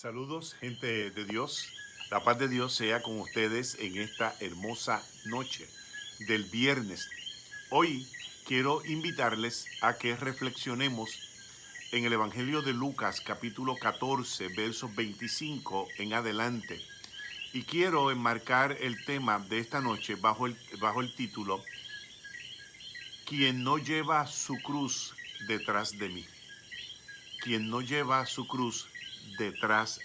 Saludos, gente de Dios. La paz de Dios sea con ustedes en esta hermosa noche del viernes. Hoy quiero invitarles a que reflexionemos en el Evangelio de Lucas, capítulo 14, versos 25 en adelante. Y quiero enmarcar el tema de esta noche bajo el título "Quien no lleva su cruz detrás de mí". Quien no lleva su cruz detrás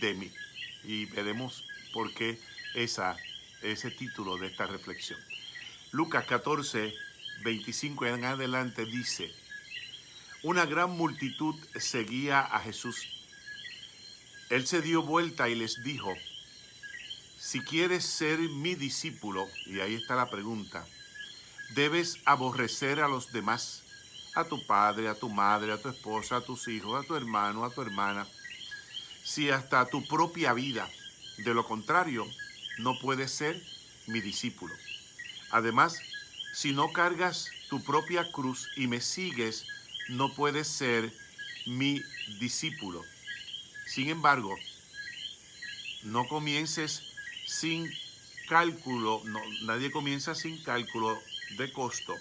de mí. Y veremos por qué ese título de esta reflexión. Lucas 14, 25 en adelante dice: una gran multitud seguía a Jesús. Él se dio vuelta y les dijo: si quieres ser mi discípulo, y ahí está la pregunta, debes aborrecer a los demás, a tu padre, a tu madre, a tu esposa, a tus hijos, a tu hermano, a tu hermana, si hasta tu propia vida. De lo contrario, no puedes ser mi discípulo. Además, si no cargas tu propia cruz y me sigues, no puedes ser mi discípulo. Sin embargo, no comiences sin cálculo, no, nadie comienza sin cálculo de costo,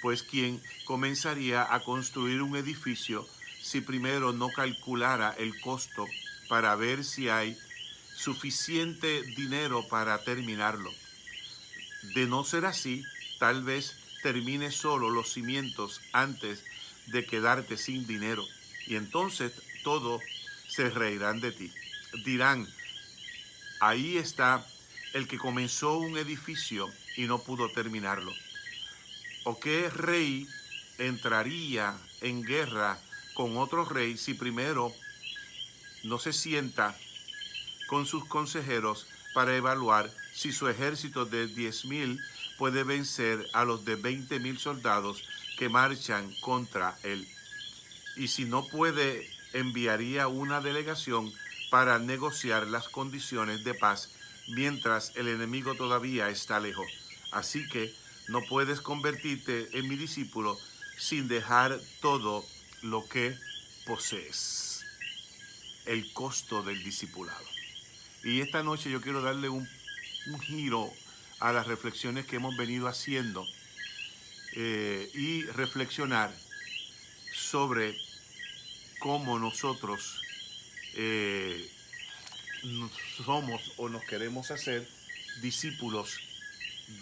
pues ¿quién comenzaría a construir un edificio si primero no calculara el costo para ver si hay suficiente dinero para terminarlo? De no ser así, tal vez termines solo los cimientos antes de quedarte sin dinero, y entonces todos se reirán de ti. Dirán: ahí está el que comenzó un edificio y no pudo terminarlo. ¿O qué rey entraría en guerra con otro rey si primero no se sienta con sus consejeros para evaluar si su ejército de 10,000 puede vencer a los de 20,000 soldados que marchan contra él? Y si no puede, enviaría una delegación para negociar las condiciones de paz mientras el enemigo todavía está lejos. Así que no puedes convertirte en mi discípulo sin dejar todo lo que posees. El costo del discipulado. Y esta noche yo quiero darle un giro a las reflexiones que hemos venido haciendo y reflexionar sobre cómo nosotros eh, somos o nos queremos hacer discípulos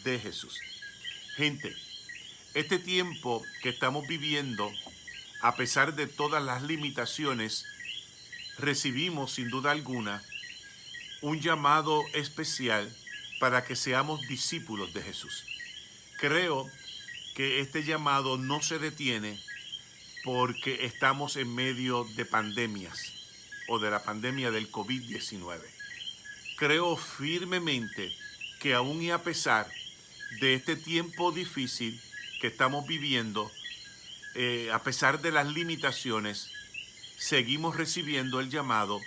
de Jesús. Gente, este tiempo que estamos viviendo, a pesar de todas las limitaciones, recibimos sin duda alguna un llamado especial para que seamos discípulos de Jesús. Creo que este llamado no se detiene porque estamos en medio de pandemias o de la pandemia del COVID-19. Creo firmemente que aún y a pesar de este tiempo difícil que estamos viviendo, a pesar de las limitaciones, seguimos recibiendo el llamado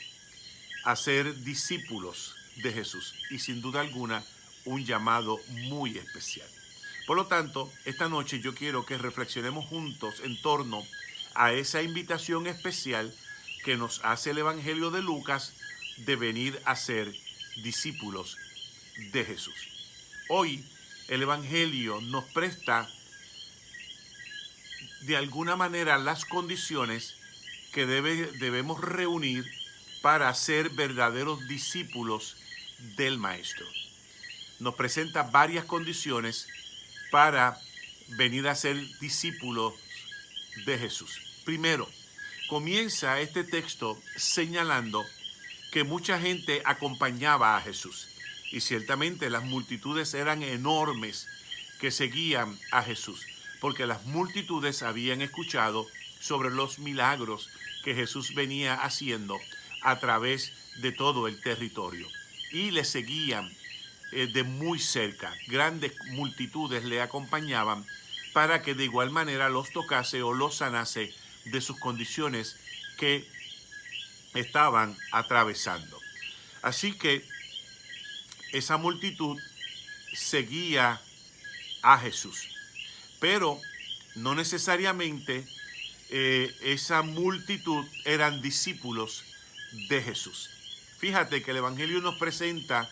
a ser discípulos de Jesús, y sin duda alguna un llamado muy especial. Por lo tanto, esta noche yo quiero que reflexionemos juntos en torno a esa invitación especial que nos hace el Evangelio de Lucas de venir a ser discípulos de Jesús. Hoy el Evangelio nos presta de alguna manera las condiciones que debemos reunir para ser verdaderos discípulos del Maestro. Nos presenta varias condiciones para venir a ser discípulos de Jesús. Primero, comienza este texto señalando que mucha gente acompañaba a Jesús, y ciertamente las multitudes eran enormes que seguían a Jesús, porque las multitudes habían escuchado sobre los milagros que Jesús venía haciendo a través de todo el territorio, y le seguían de muy cerca. Grandes multitudes le acompañaban para que de igual manera los tocase o los sanase de sus condiciones que estaban atravesando. Así que esa multitud seguía a Jesús, pero no necesariamente esa multitud eran discípulos de Jesús. Fíjate que el Evangelio nos presenta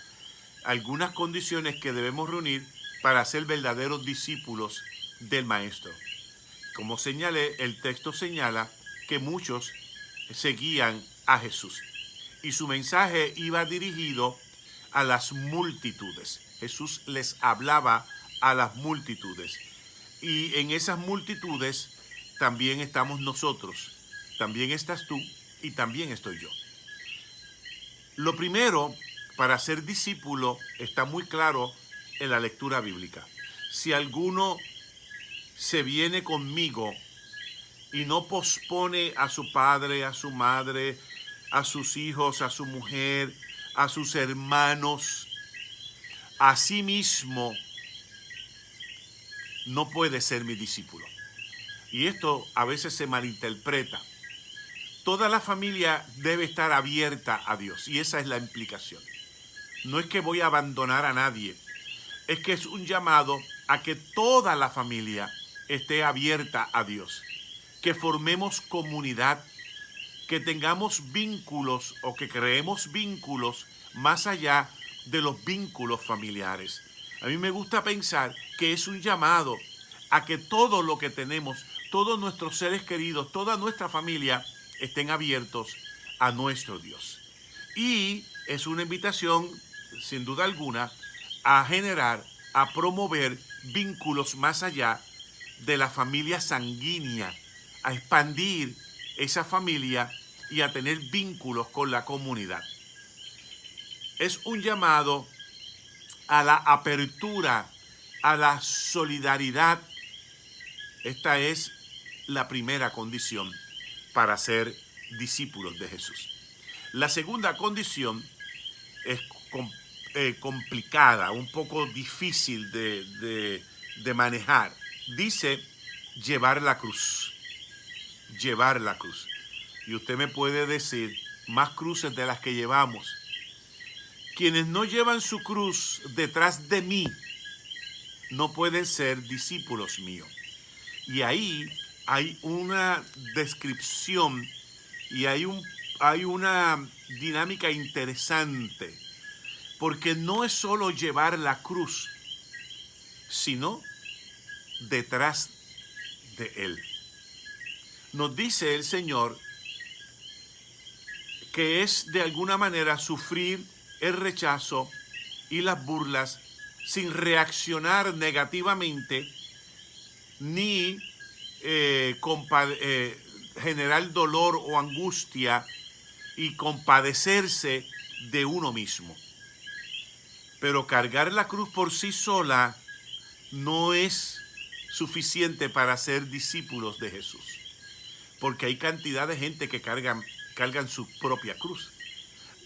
algunas condiciones que debemos reunir para ser verdaderos discípulos del Maestro. Como señalé, el texto señala que muchos seguían a Jesús y su mensaje iba dirigido a las multitudes. Jesús les hablaba a las multitudes y en esas multitudes también estamos nosotros, también estás tú y también estoy yo. Lo primero para ser discípulo está muy claro en la lectura bíblica. Si alguno se viene conmigo y no pospone a su padre, a su madre, a sus hijos, a su mujer, a sus hermanos, a sí mismo, no puede ser mi discípulo. Y esto a veces se malinterpreta. Toda la familia debe estar abierta a Dios y esa es la implicación. No es que voy a abandonar a nadie, es que es un llamado a que toda la familia esté abierta a Dios, que formemos comunidad, que tengamos vínculos o que creemos vínculos más allá de los vínculos familiares. A mí me gusta pensar que es un llamado a que todo lo que tenemos, todos nuestros seres queridos, toda nuestra familia estén abiertos a nuestro Dios. Y es una invitación, sin duda alguna, a generar, a promover vínculos más allá de la familia sanguínea, a expandir esa familia y a tener vínculos con la comunidad. Es un llamado a la apertura, a la solidaridad. Esta es la primera condición para ser discípulos de Jesús. La segunda condición es complicada, un poco difícil de manejar. Dice llevar la cruz. Llevar la cruz. Y usted me puede decir más cruces de las que llevamos. Quienes no llevan su cruz detrás de mí no pueden ser discípulos míos. Y ahí hay una descripción y hay una dinámica interesante, porque no es solo llevar la cruz, sino detrás de él. Nos dice el Señor que es de alguna manera sufrir el rechazo y las burlas sin reaccionar negativamente ni generar dolor o angustia y compadecerse de uno mismo. Pero cargar la cruz por sí sola no es suficiente para ser discípulos de Jesús, porque hay cantidad de gente que cargan su propia cruz.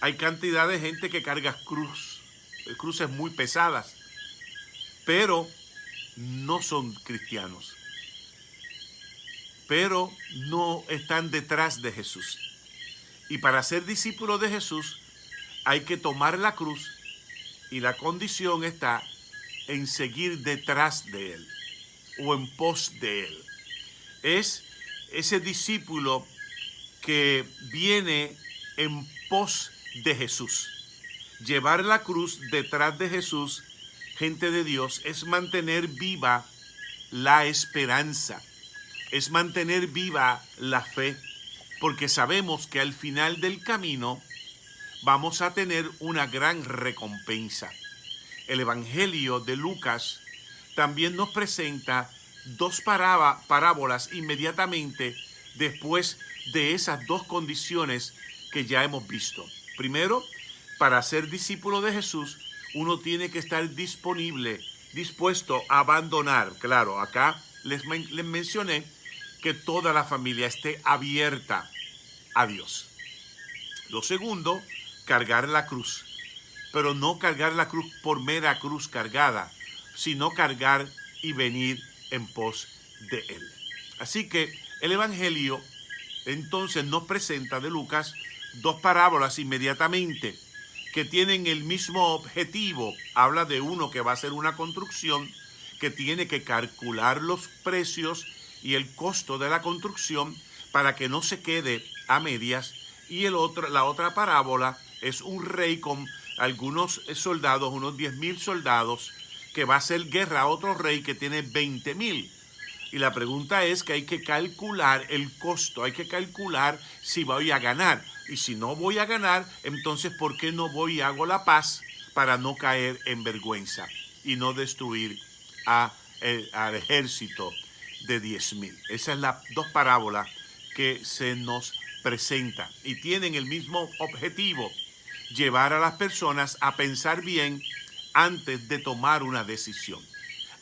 Hay cantidad de gente que carga cruces muy pesadas, pero no son cristianos, pero no están detrás de Jesús. Y para ser discípulo de Jesús hay que tomar la cruz y la condición está en seguir detrás de él o en pos de él. Es ese discípulo que viene en pos de Jesús. Llevar la cruz detrás de Jesús, gente de Dios, es mantener viva la esperanza, es mantener viva la fe, porque sabemos que al final del camino vamos a tener una gran recompensa. El Evangelio de Lucas también nos presenta dos parábolas inmediatamente después de esas dos condiciones que ya hemos visto. Primero, para ser discípulo de Jesús, uno tiene que estar disponible, dispuesto a abandonar. Claro, acá les mencioné que toda la familia esté abierta a Dios. Lo segundo, cargar la cruz. Pero no cargar la cruz por mera cruz cargada, sino cargar y venir en pos de él. Así que el Evangelio entonces nos presenta de Lucas dos parábolas inmediatamente que tienen el mismo objetivo. Habla de uno que va a hacer una construcción, que tiene que calcular los precios y el costo de la construcción para que no se quede a medias, Y la otra parábola es un rey con algunos soldados, unos 10,000 soldados, que va a hacer guerra a otro rey que tiene 20,000. Y la pregunta es que hay que calcular el costo, hay que calcular si voy a ganar. Y si no voy a ganar, entonces ¿por qué no voy y hago la paz para no caer en vergüenza y no destruir al ejército de 10,000? Esas son las dos parábolas que se nos presentan y tienen el mismo objetivo: llevar a las personas a pensar bien antes de tomar una decisión.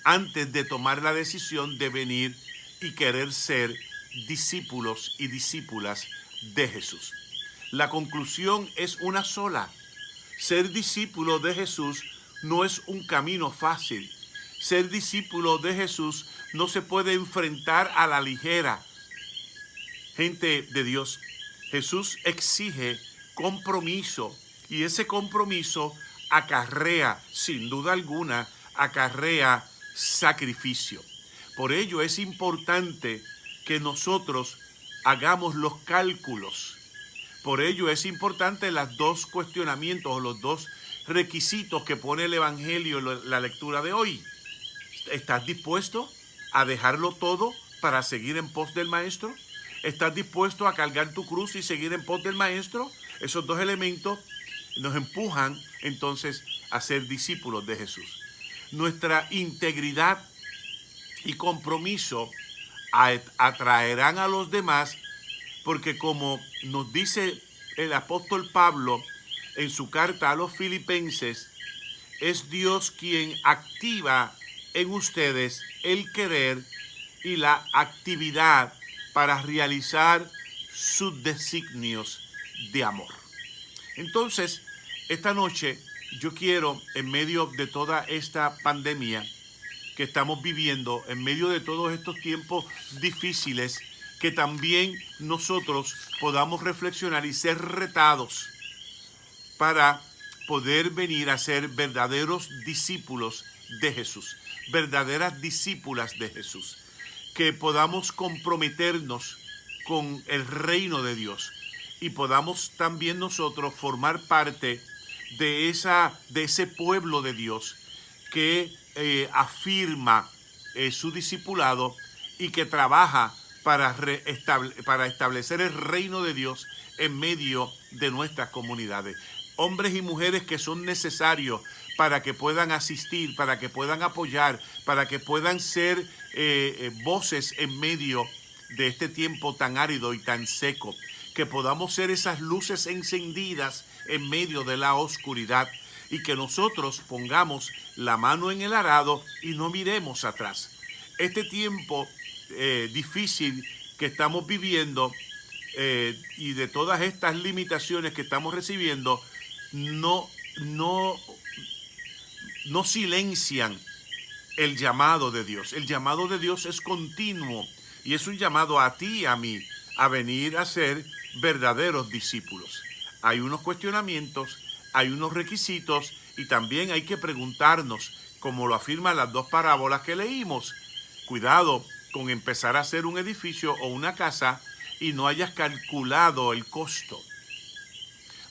Antes de tomar la decisión de venir y querer ser discípulos y discípulas de Jesús. La conclusión es una sola: ser discípulo de Jesús no es un camino fácil. Ser discípulo de Jesús no se puede enfrentar a la ligera. Gente de Dios, Jesús exige compromiso, y ese compromiso acarrea, sin duda alguna, acarrea sacrificio. Por ello es importante que nosotros hagamos los cálculos. Por ello es importante los dos cuestionamientos o los dos requisitos que pone el Evangelio en la lectura de hoy. ¿Estás dispuesto a dejarlo todo para seguir en pos del Maestro? ¿Estás dispuesto a cargar tu cruz y seguir en pos del Maestro? Esos dos elementos nos empujan entonces a ser discípulos de Jesús. Nuestra integridad y compromiso atraerán a los demás, porque como nos dice el apóstol Pablo en su carta a los Filipenses, es Dios quien activa en ustedes el querer y la actividad para realizar sus designios de amor. Entonces, esta noche yo quiero, en medio de toda esta pandemia que estamos viviendo, en medio de todos estos tiempos difíciles, que también nosotros podamos reflexionar y ser retados para poder venir a ser verdaderos discípulos de Jesús, verdaderas discípulas de Jesús, que podamos comprometernos con el reino de Dios y podamos también nosotros formar parte de ese pueblo de Dios que afirma su discipulado y que trabaja para establecer el reino de Dios en medio de nuestras comunidades. Hombres y mujeres que son necesarios para que puedan asistir, para que puedan apoyar, para que puedan ser voces en medio de este tiempo tan árido y tan seco. Que podamos ser esas luces encendidas en medio de la oscuridad y que nosotros pongamos la mano en el arado y no miremos atrás. Este tiempo difícil que estamos viviendo y de todas estas limitaciones que estamos recibiendo no silencian el llamado de Dios. El llamado de Dios es continuo y es un llamado a ti y a mí a venir a ser verdaderos discípulos. Hay unos cuestionamientos, hay unos requisitos y también hay que preguntarnos, como lo afirman las dos parábolas que leímos. Cuidado con empezar a hacer un edificio o una casa y no hayas calculado el costo.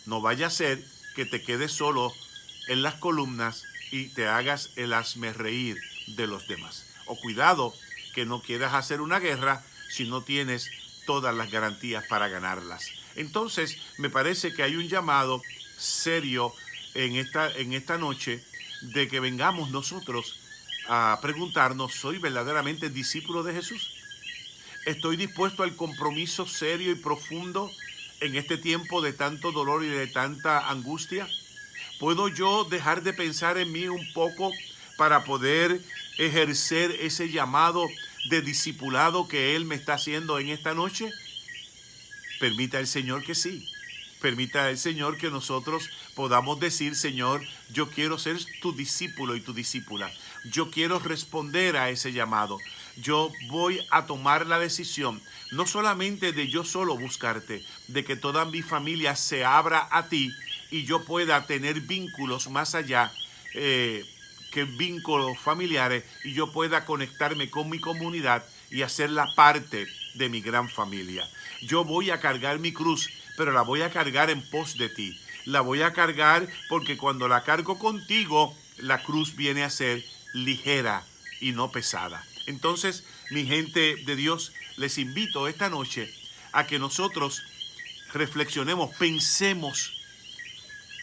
No vaya a ser que te quedes solo en las columnas y te hagas el hazmerreír de los demás. O cuidado que no quieras hacer una guerra si no tienes todas las garantías para ganarlas. Entonces, me parece que hay un llamado serio en esta noche de que vengamos nosotros a preguntarnos: ¿soy verdaderamente discípulo de Jesús? ¿Estoy dispuesto al compromiso serio y profundo en este tiempo de tanto dolor y de tanta angustia? ¿Puedo yo dejar de pensar en mí un poco para poder ejercer ese llamado de discipulado que Él me está haciendo en esta noche? Permita el Señor que sí. Permita el Señor que nosotros podamos decir: Señor, yo quiero ser tu discípulo y tu discípula. Yo quiero responder a ese llamado. Yo voy a tomar la decisión, no solamente de yo solo buscarte, de que toda mi familia se abra a ti y yo pueda tener vínculos más allá que vínculos familiares, y yo pueda conectarme con mi comunidad y hacerla parte de mi gran familia. Yo voy a cargar mi cruz, pero la voy a cargar en pos de ti. La voy a cargar porque cuando la cargo contigo, la cruz viene a ser ligera y no pesada. Entonces, mi gente de Dios, les invito esta noche a que nosotros reflexionemos, pensemos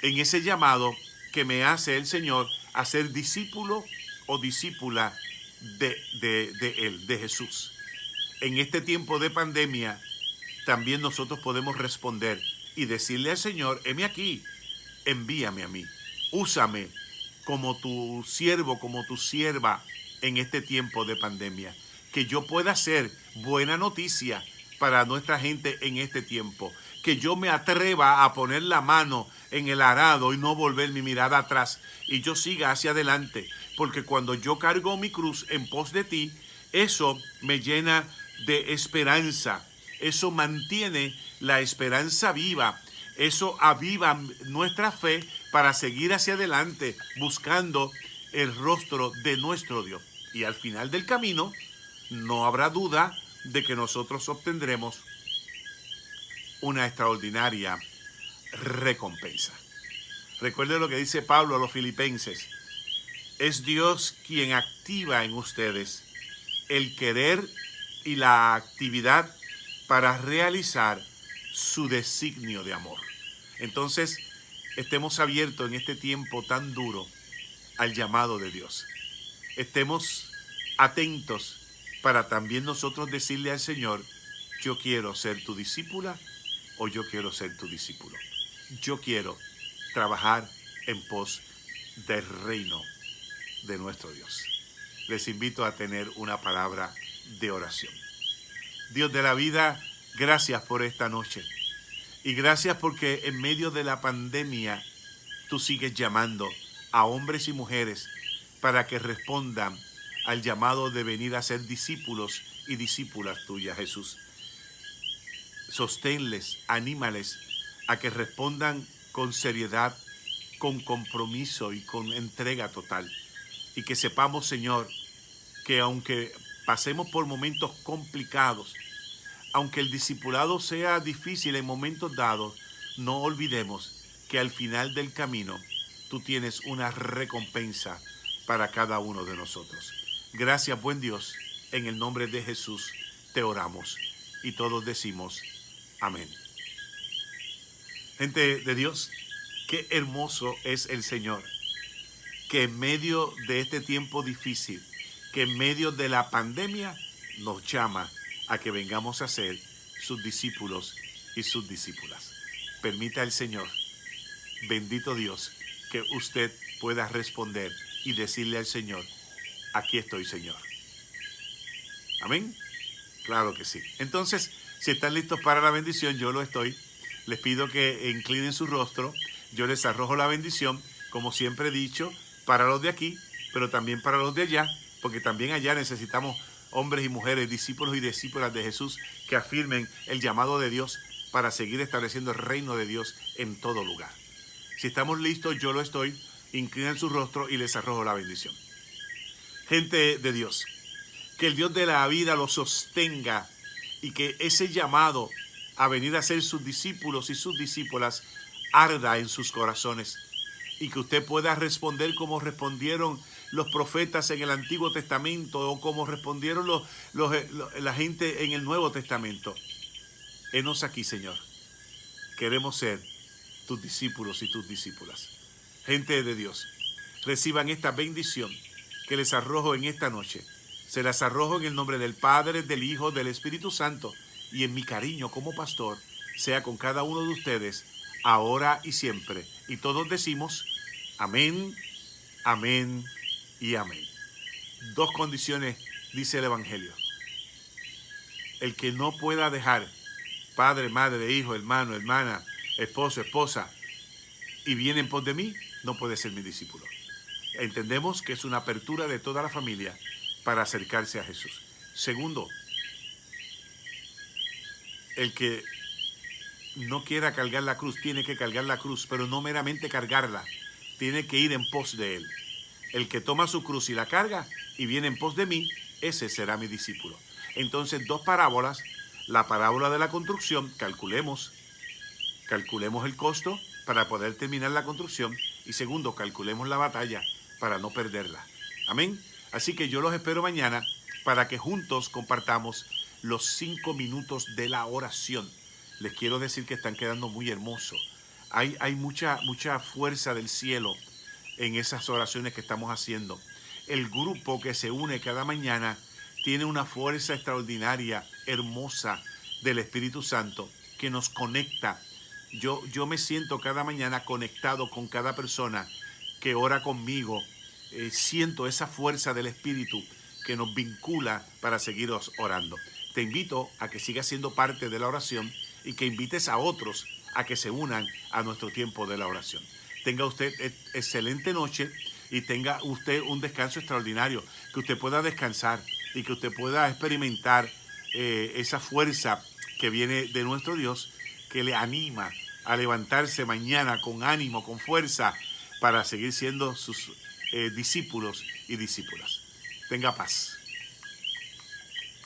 en ese llamado que me hace el Señor a ser discípulo o discípula de Él, de Jesús. En este tiempo de pandemia, también nosotros podemos responder y decirle al Señor, heme aquí, envíame a mí, úsame como tu siervo, como tu sierva en este tiempo de pandemia. Que yo pueda ser buena noticia para nuestra gente en este tiempo. Que yo me atreva a poner la mano en el arado y no volver mi mirada atrás y yo siga hacia adelante. Porque cuando yo cargo mi cruz en pos de ti, eso me llena de esperanza. Eso mantiene la esperanza viva. Eso aviva nuestra fe para seguir hacia adelante buscando el rostro de nuestro Dios. Y al final del camino no habrá duda de que nosotros obtendremos una extraordinaria recompensa. Recuerden lo que dice Pablo a los filipenses. Es Dios quien activa en ustedes el querer y la actividad para realizar su designio de amor. Entonces, estemos abiertos en este tiempo tan duro al llamado de Dios. Estemos atentos para también nosotros decirle al Señor, yo quiero ser tu discípula o yo quiero ser tu discípulo. Yo quiero trabajar en pos del reino de nuestro Dios. Les invito a tener una palabra de oración. Dios de la vida, gracias por esta noche. Y gracias porque en medio de la pandemia tú sigues llamando a hombres y mujeres para que respondan al llamado de venir a ser discípulos y discípulas tuyas, Jesús. Sosténles, anímales a que respondan con seriedad, con compromiso y con entrega total. Y que sepamos, Señor, que aunque pasemos por momentos complicados, aunque el discipulado sea difícil en momentos dados, no olvidemos que al final del camino tú tienes una recompensa para cada uno de nosotros. Gracias, buen Dios, en el nombre de Jesús te oramos y todos decimos amén. Gente de Dios, qué hermoso es el Señor, que en medio de este tiempo difícil, que en medio de la pandemia nos llama a que vengamos a ser sus discípulos y sus discípulas. Permita el Señor, bendito Dios, que usted pueda responder y decirle al Señor, aquí estoy, Señor. Amén. Claro que sí. Entonces, si están listos para la bendición, yo lo estoy. Les pido que inclinen su rostro. Yo les arrojo la bendición, como siempre he dicho, para los de aquí, pero también para los de allá, porque también allá necesitamos hombres y mujeres, discípulos y discípulas de Jesús, que afirmen el llamado de Dios para seguir estableciendo el reino de Dios en todo lugar. Si estamos listos, yo lo estoy. Inclinen su rostro y les arrojo la bendición. Gente de Dios, que el Dios de la vida los sostenga y que ese llamado a venir a ser sus discípulos y sus discípulas arda en sus corazones y que usted pueda responder como respondieron los profetas en el Antiguo Testamento o como respondieron la gente en el Nuevo Testamento. Henos aquí, Señor. Queremos ser tus discípulos y tus discípulas. Gente de Dios, reciban esta bendición que les arrojo en esta noche. Se las arrojo en el nombre del Padre, del Hijo, del Espíritu Santo, y en mi cariño como pastor sea con cada uno de ustedes, ahora y siempre. Y todos decimos amén, amén y amén. Dos condiciones dice el Evangelio. El que no pueda dejar padre, madre, hijo, hermano, hermana, esposo, esposa, y viene en pos de mí, no puede ser mi discípulo. Entendemos que es una apertura de toda la familia para acercarse a Jesús. Segundo, el que no quiera cargar la cruz, tiene que cargar la cruz, pero no meramente cargarla, tiene que ir en pos de él. El que toma su cruz y la carga y viene en pos de mí, ese será mi discípulo. Entonces, dos parábolas, la parábola de la construcción, calculemos calculemos el costo para poder terminar la construcción. Y segundo, calculemos la batalla para no perderla. Amén. Así que yo los espero mañana para que juntos compartamos los 5 minutos de la oración. Les quiero decir que están quedando muy hermosos. Hay mucha fuerza del cielo en esas oraciones que estamos haciendo. El grupo que se une cada mañana tiene una fuerza extraordinaria, hermosa del Espíritu Santo que nos conecta. Yo me siento cada mañana conectado con cada persona que ora conmigo. Siento esa fuerza del Espíritu que nos vincula para seguir orando. Te invito a que sigas siendo parte de la oración y que invites a otros a que se unan a nuestro tiempo de la oración. Tenga usted excelente noche y tenga usted un descanso extraordinario, que usted pueda descansar y que usted pueda experimentar esa fuerza que viene de nuestro Dios, que le anima a levantarse mañana con ánimo, con fuerza, para seguir siendo sus discípulos y discípulas. Tenga paz.